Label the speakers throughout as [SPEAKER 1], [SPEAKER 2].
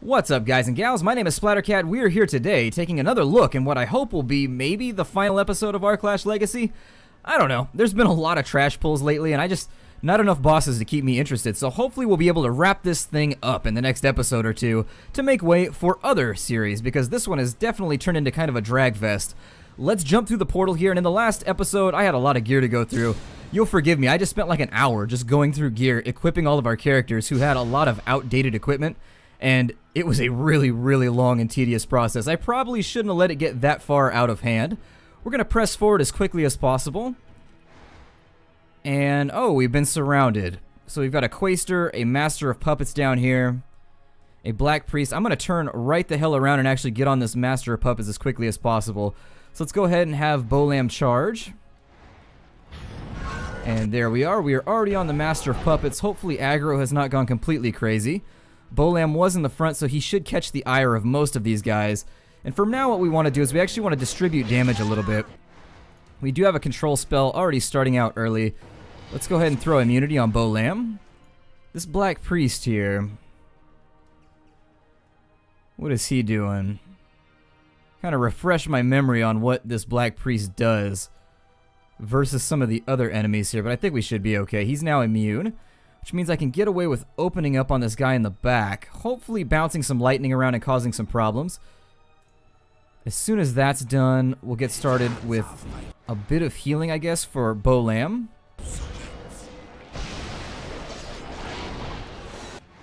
[SPEAKER 1] What's up, guys and gals? My name is Splattercat. We are here today taking another look in what I hope will be maybe the final episode of Aarklash Legacy. I don't know. There's been a lot of trash pulls lately, and not enough bosses to keep me interested, so hopefully we'll be able to wrap this thing up in the next episode or two to make way for other series, because this one has definitely turned into kind of a drag fest. Let's jump through the portal here, and in the last episode, I had a lot of gear to go through. You'll forgive me, I just spent like an hour just going through gear, equipping all of our characters who had a lot of outdated equipment, and it was a really, really long and tedious process. I probably shouldn't have let it get that far out of hand. We're going to press forward as quickly as possible. And, oh, we've been surrounded. So we've got a Quaestor, a Master of Puppets down here, a Black Priest. I'm going to turn right the hell around and actually get on this Master of Puppets as quickly as possible. So let's go ahead and have Bolam charge. And there we are. We are already on the Master of Puppets. Hopefully aggro has not gone completely crazy. Bolam was in the front, so he should catch the ire of most of these guys. And from now, what we want to do is we actually want to distribute damage a little bit. We do have a control spell already starting out early. Let's go ahead and throw immunity on Bolam. This Black Priest here. What is he doing? Kind of refresh my memory on what this Black Priest does versus some of the other enemies here, but I think we should be okay. He's now immune, which means I can get away with opening up on this guy in the back, hopefully bouncing some lightning around and causing some problems. As soon as that's done, we'll get started with a bit of healing, I guess, for Bolam.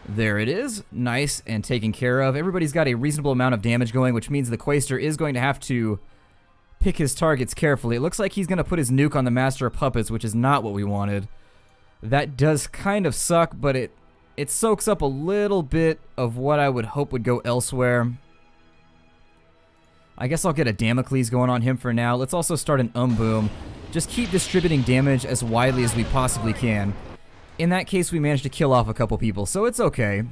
[SPEAKER 1] There it is. Nice and taken care of. Everybody's got a reasonable amount of damage going, which means the Quaestor is going to have to pick his targets carefully. It looks like he's going to put his nuke on the Master of Puppets, which is not what we wanted. That does kind of suck, but it soaks up a little bit of what I would hope would go elsewhere. I guess I'll get a Damocles going on him for now. Let's also start an Boom. Just keep distributing damage as widely as we possibly can. In that case, we managed to kill off a couple people, so it's okay.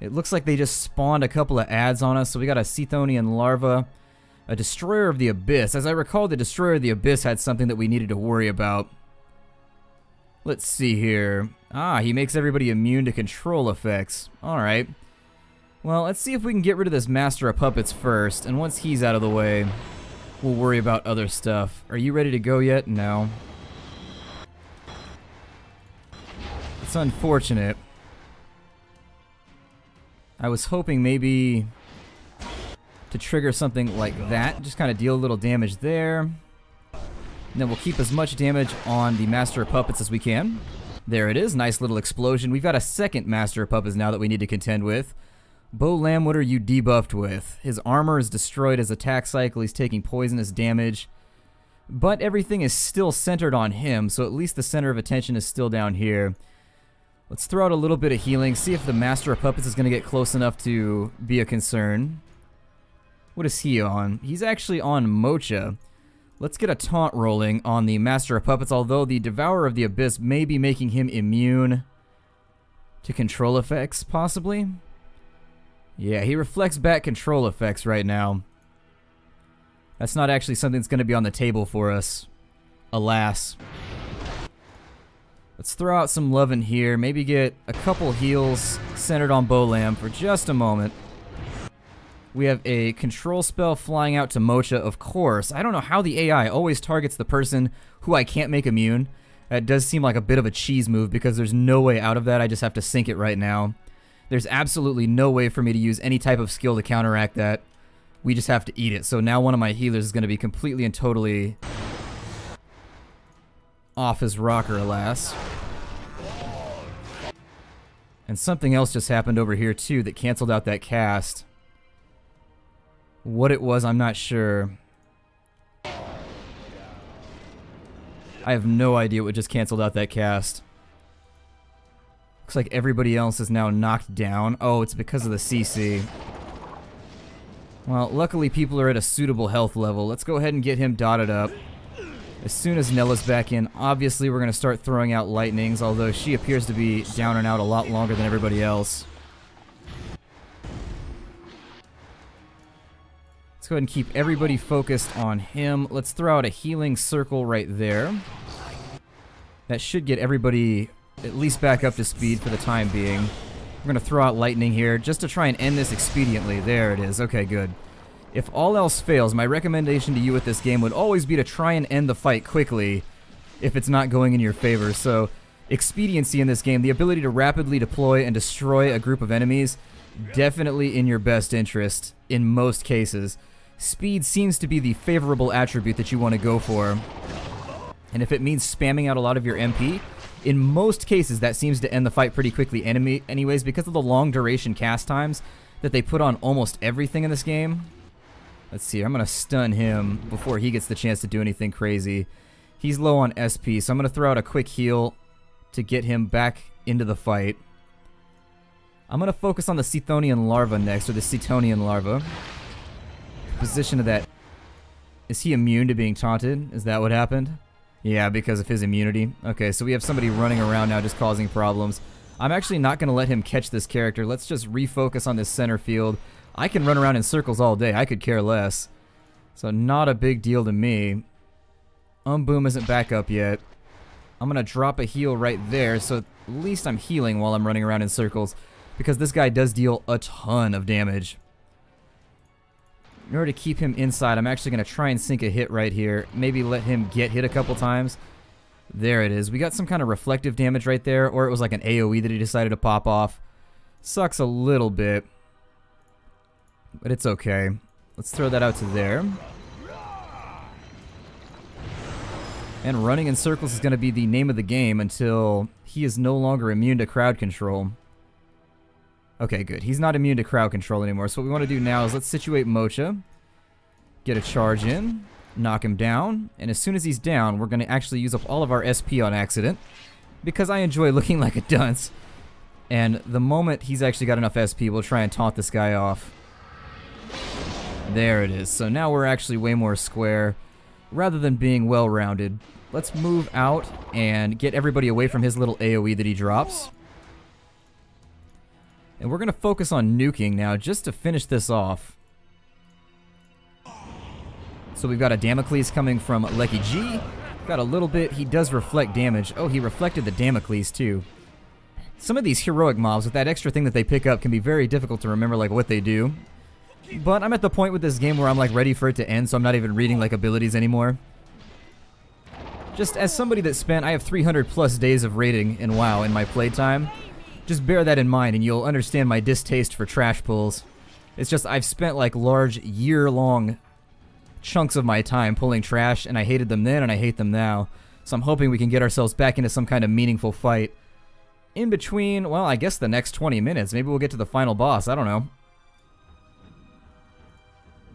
[SPEAKER 1] It looks like they just spawned a couple of ads on us, so we got a Cethonian Larva, a Destroyer of the Abyss. As I recall, the Destroyer of the Abyss had something that we needed to worry about. Let's see here. Ah, he makes everybody immune to control effects. Alright. Well, let's see if we can get rid of this Master of Puppets first, and once he's out of the way, we'll worry about other stuff. Are you ready to go yet? No. It's unfortunate. I was hoping maybe to trigger something like that. Just kind of deal a little damage there. And then we'll keep as much damage on the Master of Puppets as we can. There it is. Nice little explosion. We've got a second Master of Puppets now that we need to contend with. Bolam, what are you debuffed with? His armor is destroyed as attack cycle. He's taking poisonous damage. But everything is still centered on him, so at least the center of attention is still down here. Let's throw out a little bit of healing, see if the Master of Puppets is going to get close enough to be a concern. What is he on? He's actually on Mocha. Let's get a taunt rolling on the Master of Puppets, although the Devourer of the Abyss may be making him immune to control effects, possibly? Yeah, he reflects back control effects right now. That's not actually something that's going to be on the table for us. Alas. Let's throw out some love in here, maybe get a couple heals centered on Bolam for just a moment. We have a control spell flying out to Mocha, of course. I don't know how the AI always targets the person who I can't make immune. That does seem like a bit of a cheese move because there's no way out of that. I just have to sink it right now. There's absolutely no way for me to use any type of skill to counteract that. We just have to eat it. So now one of my healers is going to be completely and totally off his rocker, alas. And something else just happened over here too that canceled out that cast. What it was, I'm not sure. I have no idea what just canceled out that cast. Looks like everybody else is now knocked down. Oh, it's because of the CC. Well, luckily people are at a suitable health level. Let's go ahead and get him dotted up. As soon as Nella's back in, obviously we're going to start throwing out lightnings, although she appears to be down and out a lot longer than everybody else. Let's go ahead and keep everybody focused on him. Let's throw out a healing circle right there. That should get everybody at least back up to speed for the time being. We're going to throw out lightning here just to try and end this expediently. There it is. Okay, good. If all else fails, my recommendation to you with this game would always be to try and end the fight quickly if it's not going in your favor. So, expediency in this game, the ability to rapidly deploy and destroy a group of enemies, definitely in your best interest in most cases. Speed seems to be the favorable attribute that you want to go for. And if it means spamming out a lot of your MP, in most cases that seems to end the fight pretty quickly anyways, because of the long duration cast times that they put on almost everything in this game. Let's see, I'm going to stun him before he gets the chance to do anything crazy. He's low on SP, so I'm going to throw out a quick heal to get him back into the fight. I'm going to focus on the Cethonian larva next, or the Cetonian larva. Position of that. Is he immune to being taunted? Is that what happened? Yeah, because of his immunity. Okay, so we have somebody running around now just causing problems. I'm actually not going to let him catch this character. Let's just refocus on this center field. I can run around in circles all day. I could care less. So not a big deal to me. Boom isn't back up yet. I'm going to drop a heal right there, so at least I'm healing while I'm running around in circles, because this guy does deal a ton of damage. In order to keep him inside, I'm actually going to try and sink a hit right here. Maybe let him get hit a couple times. There it is. We got some kind of reflective damage right there, or it was like an AoE that he decided to pop off. Sucks a little bit, but it's okay. Let's throw that out to there. And running in circles is going to be the name of the game until he is no longer immune to crowd control. Okay, good. He's not immune to crowd control anymore. So what we want to do now is let's situate Mocha. Get a charge in. Knock him down. And as soon as he's down, we're going to actually use up all of our SP on accident, because I enjoy looking like a dunce. And the moment he's actually got enough SP, we'll try and taunt this guy off. There it is. So now we're actually way more square, rather than being well-rounded. Let's move out and get everybody away from his little AoE that he drops. And we're going to focus on nuking now, just to finish this off. So we've got a Damocles coming from Lecky G. Got a little bit. He does reflect damage. Oh, he reflected the Damocles too. Some of these heroic mobs with that extra thing that they pick up can be very difficult to remember like what they do. But I'm at the point with this game where I'm like ready for it to end, so I'm not even reading like abilities anymore. Just as somebody that spent, I have 300 plus days of raiding in WoW in my playtime. Just bear that in mind and you'll understand my distaste for trash pulls. It's just I've spent like large year-long chunks of my time pulling trash, and I hated them then and I hate them now. So I'm hoping we can get ourselves back into some kind of meaningful fight. In between, well, I guess the next 20 minutes. Maybe we'll get to the final boss. I don't know.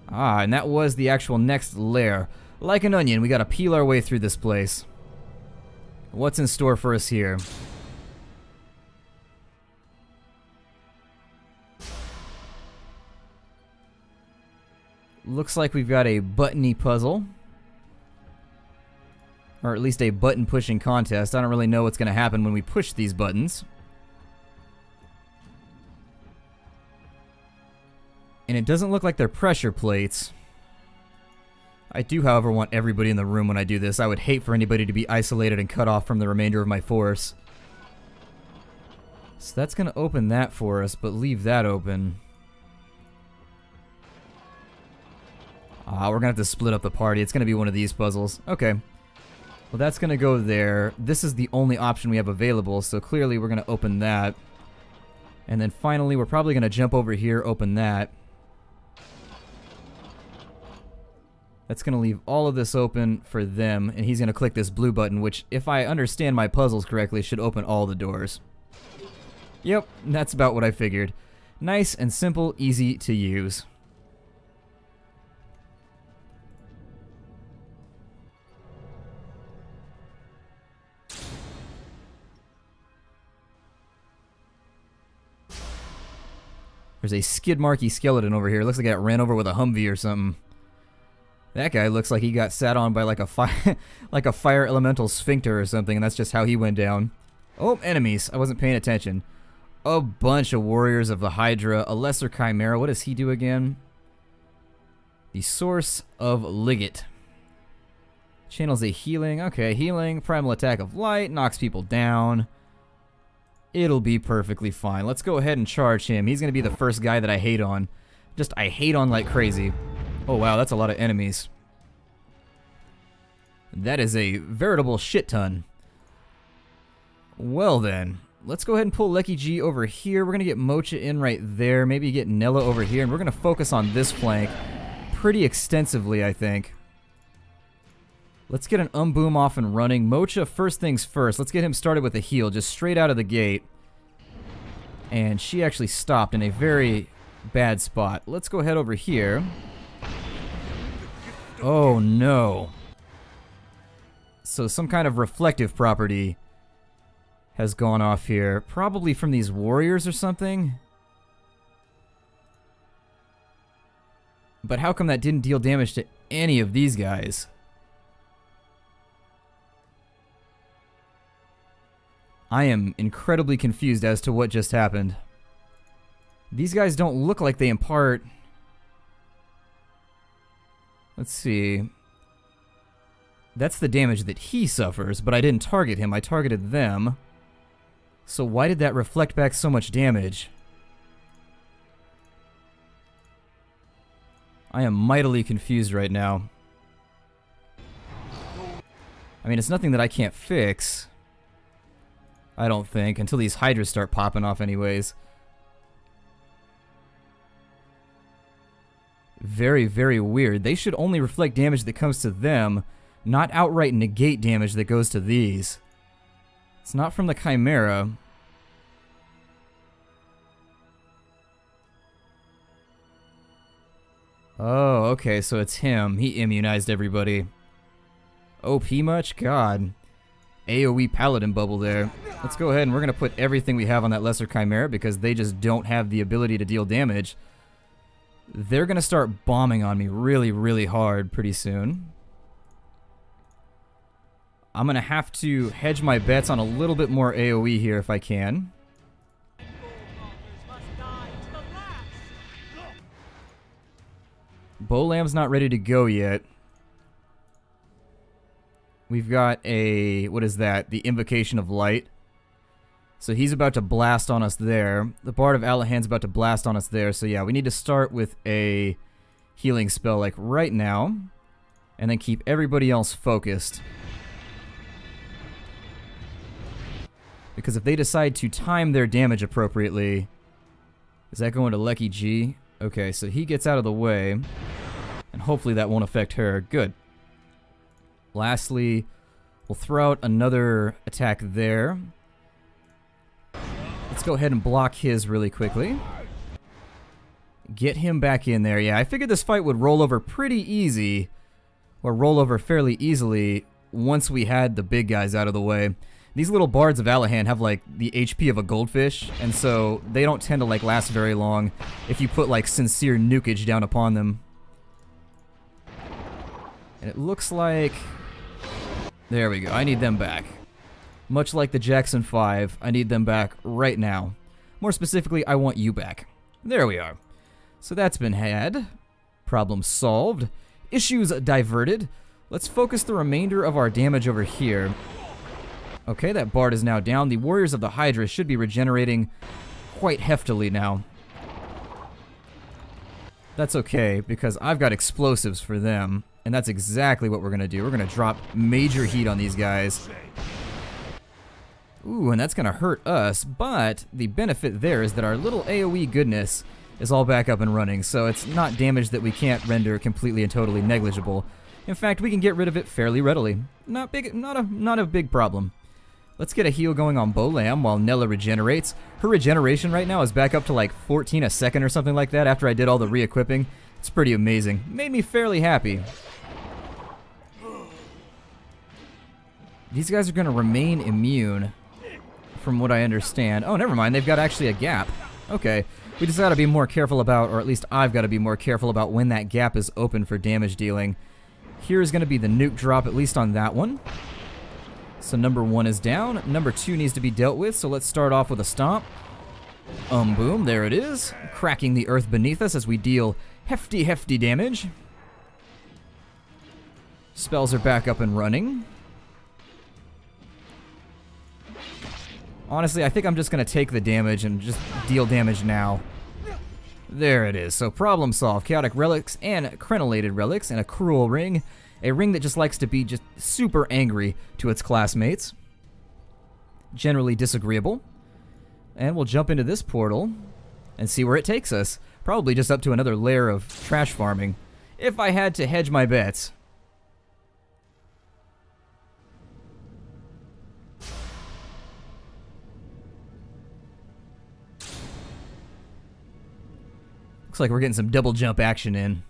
[SPEAKER 1] Ah, and that was the actual next lair. Like an onion, we gotta peel our way through this place. What's in store for us here? Looks like we've got a buttony puzzle. Or at least a button pushing contest. I don't really know what's gonna happen when we push these buttons. And it doesn't look like they're pressure plates. I do, however, want everybody in the room when I do this. I would hate for anybody to be isolated and cut off from the remainder of my force. So that's going to open that for us, but leave that open. Ah, we're going to have to split up the party. It's going to be one of these puzzles. Okay. Well, that's going to go there. This is the only option we have available, so clearly we're going to open that. And then finally, we're probably going to jump over here, open that. That's going to leave all of this open for them, and he's going to click this blue button, which, if I understand my puzzles correctly, should open all the doors. Yep, that's about what I figured. Nice and simple, easy to use. There's a skid marky skeleton over here. Looks like I got ran over with a Humvee or something. That guy looks like he got sat on by like a fire elemental sphincter or something, and that's just how he went down. Oh, enemies. I wasn't paying attention. A bunch of warriors of the Hydra. A lesser chimera. What does he do again? The source of Liget. Channels a healing. Okay, healing. Primal attack of light. Knocks people down. It'll be perfectly fine. Let's go ahead and charge him. He's going to be the first guy that I hate on. Just, I hate on like crazy. Oh, wow, that's a lot of enemies. That is a veritable shit ton. Well then, let's go ahead and pull Lecky G over here. We're going to get Mocha in right there. Maybe get Nella over here. And we're going to focus on this flank pretty extensively, I think. Let's get an Boom off and running. Mocha, first things first. Let's get him started with a heal, just straight out of the gate. And she actually stopped in a very bad spot. Let's go ahead over here. Oh no. So some kind of reflective property has gone off here. Probably from these warriors or something. But how come that didn't deal damage to any of these guys? I am incredibly confused as to what just happened. These guys don't look like they impart... Let's see. That's the damage that he suffers, but I didn't target him, I targeted them. So why did that reflect back so much damage? I am mightily confused right now. I mean, it's nothing that I can't fix. I don't think, until these hydras start popping off anyways. Very, very weird. They should only reflect damage that comes to them, not outright negate damage that goes to these. It's not from the Chimera. Oh, okay, so it's him. He immunized everybody. OP much? God. AoE Paladin bubble there. Let's go ahead and we're going to put everything we have on that Lesser Chimera because they just don't have the ability to deal damage. They're going to start bombing on me really, really hard pretty soon. I'm going to have to hedge my bets on a little bit more AoE here if I can. Bolam's not ready to go yet. We've got a, what is that? The Invocation of Light. So he's about to blast on us there. The Bard of Alahan's about to blast on us there. So yeah, we need to start with a healing spell like right now. And then keep everybody else focused. Because if they decide to time their damage appropriately... Is that going to Lecky G? Okay, so he gets out of the way. And hopefully that won't affect her. Good. Lastly, we'll throw out another attack there. Let's go ahead and block his really quickly. Get him back in there. Yeah, I figured this fight would roll over pretty easy. Or roll over fairly easily once we had the big guys out of the way. These little bards of Alahan have like the HP of a goldfish. And so they don't tend to like last very long if you put like sincere nukage down upon them. And it looks like... There we go. I need them back. Much like the Jackson 5, I need them back right now. More specifically, I want you back. There we are. So that's been had. Problem solved. Issues diverted. Let's focus the remainder of our damage over here. Okay, that Bard is now down. The Warriors of the Hydra should be regenerating quite heftily now. That's okay, because I've got explosives for them. And that's exactly what we're going to do. We're going to drop major heat on these guys. Ooh, and that's going to hurt us, but the benefit there is that our little AoE goodness is all back up and running, so it's not damage that we can't render completely and totally negligible. In fact, we can get rid of it fairly readily. Not a big problem. Let's get a heal going on Bolam while Nella regenerates. Her regeneration right now is back up to like 14 a second or something like that after I did all the re-equipping. It's pretty amazing. Made me fairly happy. These guys are going to remain immune, from what I understand. Oh, never mind. They've got actually a gap. Okay. We just got to be more careful about, or at least I've got to be more careful about when that gap is open for damage dealing. Here's going to be the nuke drop, at least on that one. So number 1 is down. Number 2 needs to be dealt with, so let's start off with a stomp. Boom. There it is. Cracking the earth beneath us as we deal hefty, hefty damage. Spells are back up and running. Honestly, I think I'm just going to take the damage and just deal damage now. There it is. So problem solved. Chaotic relics and crenellated relics and a cruel ring. A ring that just likes to be just super angry to its classmates. Generally disagreeable. And we'll jump into this portal and see where it takes us. Probably just up to another layer of trash farming. If I had to hedge my bets. Looks like we're getting some double jump action in.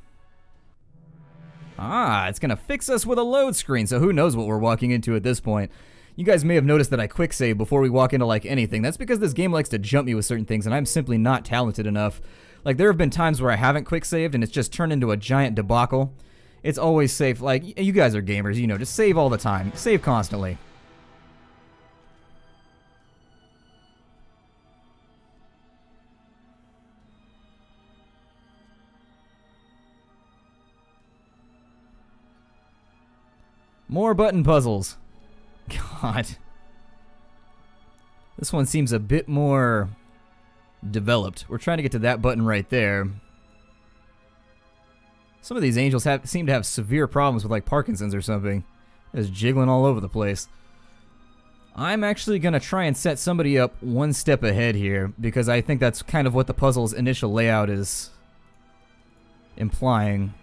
[SPEAKER 1] Ah, it's gonna fix us with a load screen, so who knows what we're walking into at this point. You guys may have noticed that I quick save before we walk into like anything. That's because this game likes to jump me with certain things, and I'm simply not talented enough. Like, there have been times where I haven't quick saved and it's just turned into a giant debacle. It's always safe. Like, you guys are gamers, you know, just save all the time. Save constantly. More button puzzles. God. This one seems a bit more developed. We're trying to get to that button right there. Some of these angels seem to have severe problems with like Parkinson's or something. Just jiggling all over the place. I'm actually going to try and set somebody up one step ahead here, because I think that's kind of what the puzzle's initial layout is implying.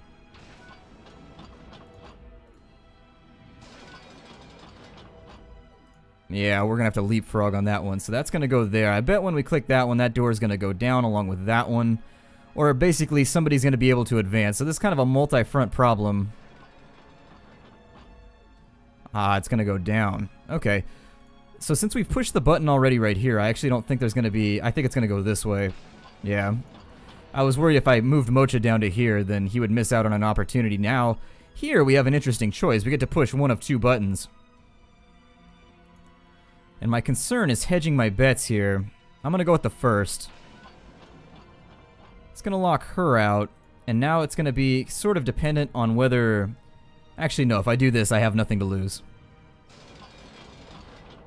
[SPEAKER 1] Yeah, we're going to have to leapfrog on that one. So that's going to go there. I bet when we click that one, that door is going to go down along with that one. Or basically, somebody's going to be able to advance. So this is kind of a multi-front problem. Ah, it's going to go down. Okay. So since we've pushed the button already right here, I actually don't think there's going to be... I think it's going to go this way. Yeah. I was worried if I moved Mocha down to here, then he would miss out on an opportunity. Now, here we have an interesting choice. We get to push one of two buttons. And my concern is hedging my bets here. I'm going to go with the first. It's going to lock her out. And now it's going to be sort of dependent on whether... Actually, no. If I do this, I have nothing to lose.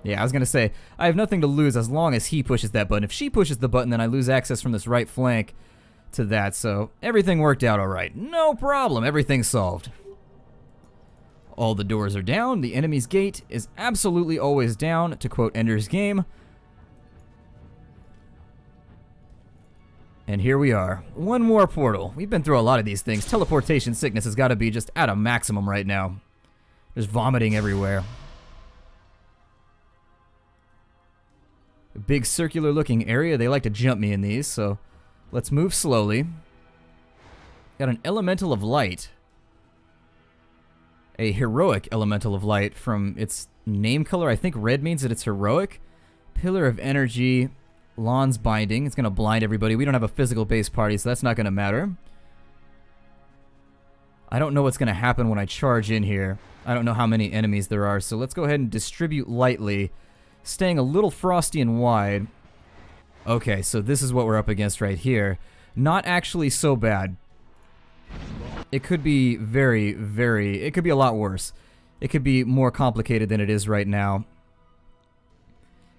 [SPEAKER 1] Yeah, I was going to say, I have nothing to lose as long as he pushes that button. If she pushes the button, then I lose access from this right flank to that. So everything worked out all right. No problem. Everything's solved. All the doors are down. The enemy's gate is absolutely always down, to quote Ender's Game. And here we are. One more portal. We've been through a lot of these things. Teleportation sickness has got to be just at a maximum right now. Just vomiting everywhere. A big circular looking area. They like to jump me in these, so let's move slowly. Got an elemental of light. A heroic elemental of light from its name color. I think red means that it's heroic. Pillar of energy. Lawn's binding. It's going to blind everybody. We don't have a physical base party, so that's not going to matter. I don't know what's going to happen when I charge in here. I don't know how many enemies there are, so let's go ahead and distribute lightly. Staying a little frosty and wide. Okay, so this is what we're up against right here. Not actually so bad. It could be it could be a lot worse. It could be more complicated than it is right now.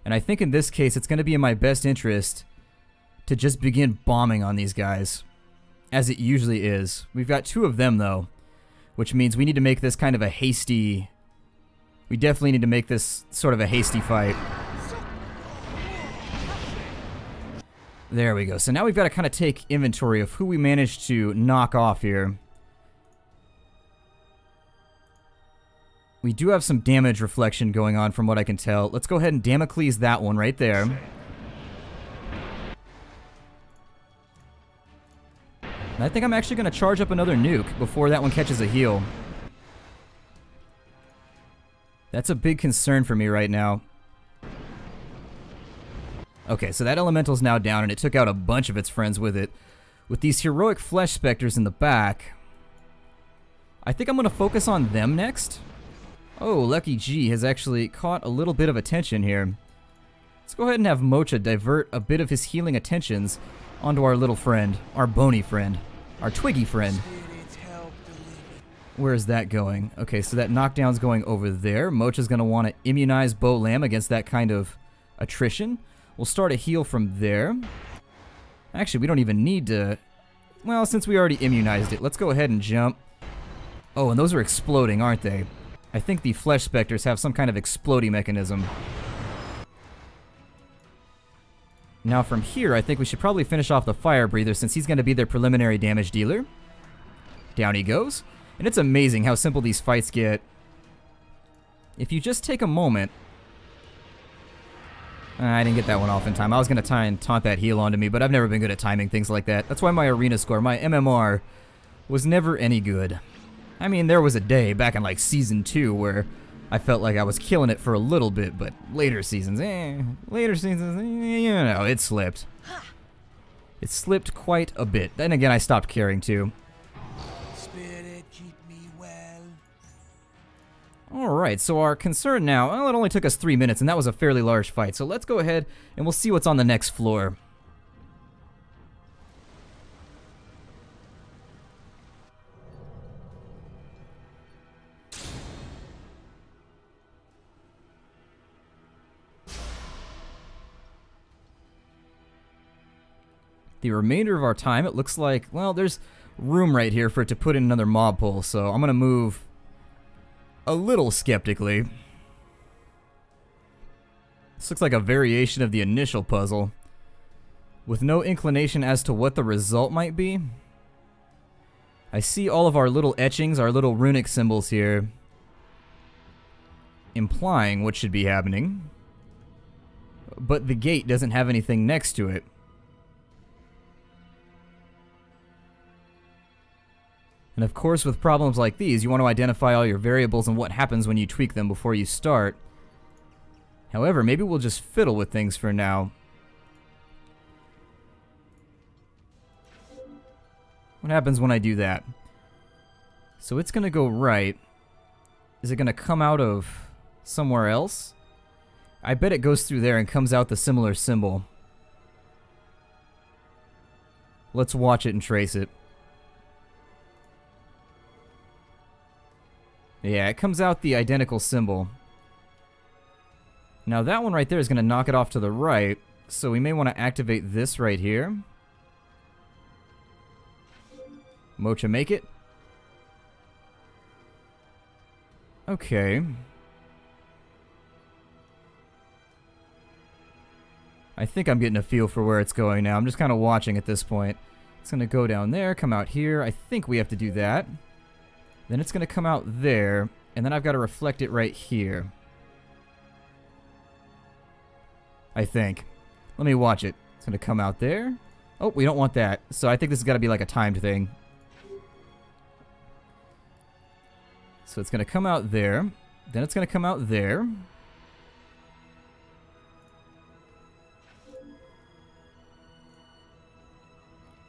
[SPEAKER 1] And I think in this case, it's going to be in my best interest to just begin bombing on these guys, as it usually is. We've got two of them, though, which means we need to make this kind of a hasty... We definitely need to make this sort of a hasty fight. There we go. So now we've got to kind of take inventory of who we managed to knock off here. We do have some damage reflection going on from what I can tell. Let's go ahead and Damocles that one right there. And I think I'm actually going to charge up another nuke before that one catches a heal. That's a big concern for me right now. Okay, so that elemental's now down, and it took out a bunch of its friends with it. With these heroic flesh specters in the back, I think I'm going to focus on them next. Oh, Lucky G has actually caught a little bit of attention here. Let's go ahead and have Mocha divert a bit of his healing attentions onto our little friend, our bony friend, our twiggy friend. Where is that going? Okay, so that knockdown's going over there. Mocha's going to want to immunize Bo Lamb against that kind of attrition. We'll start a heal from there. Actually, we don't even need to... Well, since we already immunized it, let's go ahead and jump. Oh, and those are exploding, aren't they? I think the Flesh Spectres have some kind of exploding mechanism. Now from here, I think we should probably finish off the Fire Breather since he's going to be their preliminary damage dealer. Down he goes. And it's amazing how simple these fights get. If you just take a moment... I didn't get that one off in time. I was going to try and taunt that heal onto me, but I've never been good at timing things like that. That's why my arena score, my MMR, was never any good. I mean, there was a day back in like Season 2 where I felt like I was killing it for a little bit, but later seasons, you know, it slipped. It slipped quite a bit. Then again, I stopped caring too.
[SPEAKER 2] Spirit, keep me well.
[SPEAKER 1] Alright, so our concern now, well, it only took us 3 minutes, and that was a fairly large fight, so let's go ahead and we'll see what's on the next floor. The remainder of our time, it looks like, well, there's room right here for it to put in another mob pull, so I'm going to move a little skeptically. This looks like a variation of the initial puzzle, with no inclination as to what the result might be. I see all of our little etchings, our little runic symbols here, implying what should be happening, but the gate doesn't have anything next to it. And of course, with problems like these, you want to identify all your variables and what happens when you tweak them before you start. However, maybe we'll just fiddle with things for now. What happens when I do that? So it's going to go right. Is it going to come out of somewhere else? I bet it goes through there and comes out the similar symbol. Let's watch it and trace it. Yeah, it comes out the identical symbol. Now that one right there is going to knock it off to the right, so we may want to activate this right here. Mocha make it. Okay. I think I'm getting a feel for where it's going now. I'm just kind of watching at this point. It's going to go down there, come out here. I think we have to do that. Then it's going to come out there, and then I've got to reflect it right here. I think. Let me watch it. It's going to come out there. Oh, we don't want that. So I think this has got to be like a timed thing. So it's going to come out there. Then it's going to come out there.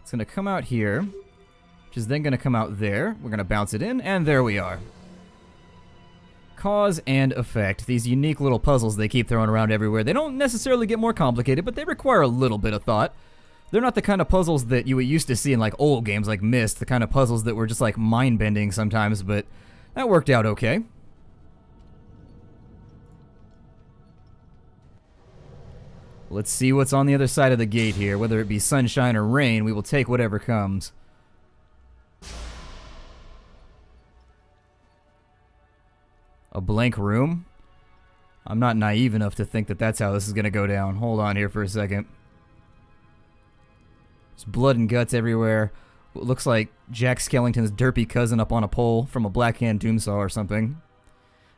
[SPEAKER 1] It's going to come out here. Which is then going to come out there. We're going to bounce it in, and there we are. Cause and effect. These unique little puzzles they keep throwing around everywhere. They don't necessarily get more complicated, but they require a little bit of thought. They're not the kind of puzzles that you used to see in like old games like Myst, the kind of puzzles that were just like mind-bending sometimes, but that worked out okay. Let's see what's on the other side of the gate here. Whether it be sunshine or rain, we will take whatever comes. A blank room? I'm not naive enough to think that that's how this is going to go down. Hold on here for a second. There's blood and guts everywhere. What looks like Jack Skellington's derpy cousin up on a pole from a Black Hand Doomsaw or something.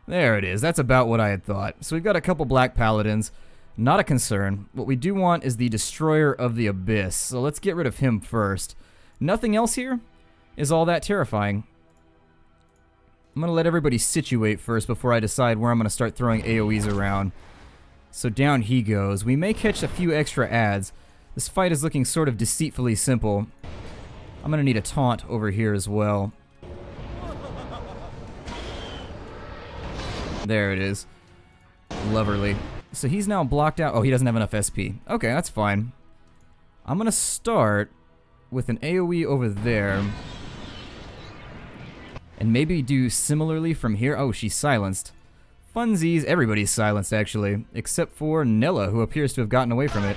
[SPEAKER 1] There it is. That's about what I had thought. So we've got a couple Black Paladins. Not a concern. What we do want is the Destroyer of the Abyss. So let's get rid of him first. Nothing else here is all that terrifying. I'm going to let everybody situate first before I decide where I'm going to start throwing AoEs around. So down he goes. We may catch a few extra adds. This fight is looking sort of deceitfully simple. I'm going to need a taunt over here as well. There it is. Loverly. So he's now blocked out. Oh, he doesn't have enough SP. Okay, that's fine. I'm going to start with an AoE over there. And maybe do similarly from here. Oh, she's silenced. Funsies, everybody's silenced actually, except for Nella, who appears to have gotten away from it.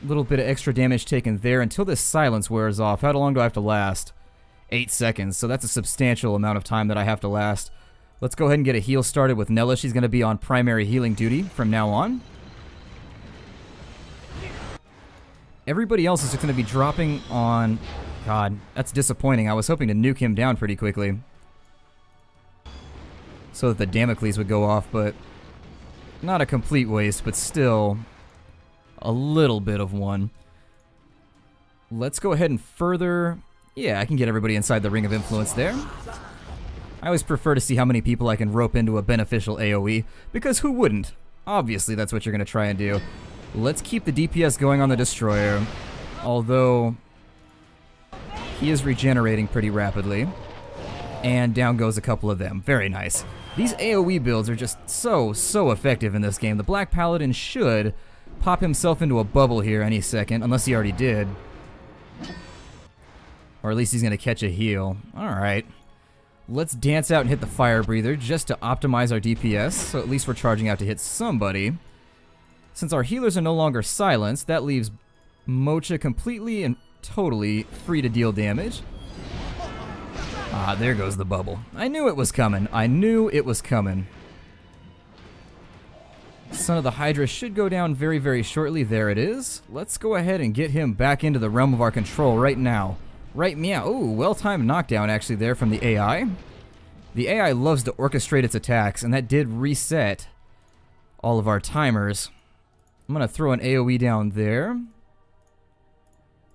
[SPEAKER 1] A little bit of extra damage taken there until this silence wears off. How long do I have to last? 8 seconds, so that's a substantial amount of time that I have to last. Let's go ahead and get a heal started with Nella. She's going to be on primary healing duty from now on. Everybody else is just going to be dropping on... God, that's disappointing. I was hoping to nuke him down pretty quickly, so that the Damocles would go off, but not a complete waste, but still a little bit of one. Let's go ahead and further... Yeah, I can get everybody inside the Ring of Influence there. I always prefer to see how many people I can rope into a beneficial AoE, because who wouldn't? Obviously, that's what you're going to try and do. Let's keep the DPS going on the Destroyer, although he is regenerating pretty rapidly. And down goes a couple of them. Very nice. These AoE builds are just so effective in this game. The Black Paladin should pop himself into a bubble here any second, unless he already did. Or at least he's going to catch a heal. Alright. Let's dance out and hit the Fire Breather just to optimize our DPS, so at least we're charging out to hit somebody. Since our healers are no longer silenced, that leaves Mocha completely and totally free to deal damage. Ah, there goes the bubble. I knew it was coming. I knew it was coming. Son of the Hydra should go down very shortly. There it is. Let's go ahead and get him back into the realm of our control right now. Right meow. Ooh, well-timed knockdown actually there from the AI. The AI loves to orchestrate its attacks, and that did reset all of our timers. I'm going to throw an AoE down there.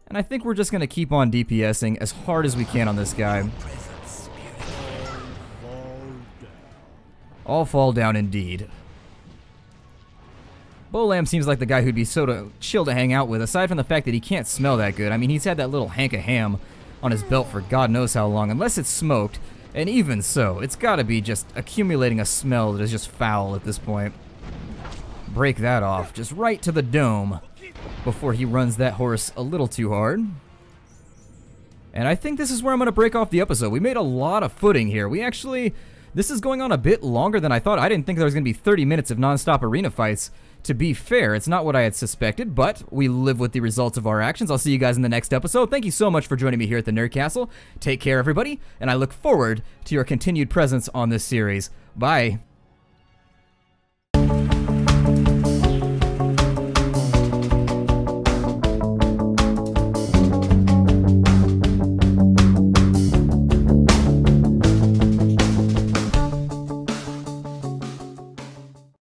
[SPEAKER 1] And I think we're just going to keep on DPSing as hard as we can on this guy. All fall down indeed. Bolam seems like the guy who'd be so chill to hang out with, aside from the fact that he can't smell that good. I mean, he's had that little hank of ham on his belt for God knows how long, unless it's smoked. And even so, it's gotta be just accumulating a smell that is just foul at this point. Break that off, just right to the dome, before he runs that horse a little too hard. And I think this is where I'm gonna break off the episode. We made a lot of footing here. This is going on a bit longer than I thought. I didn't think there was gonna be 30 minutes of non-stop arena fights. To be fair, it's not what I had suspected, but we live with the results of our actions. I'll see you guys in the next episode. Thank you so much for joining me here at the Nerd Castle. Take care, everybody, and I look forward to your continued presence on this series. Bye.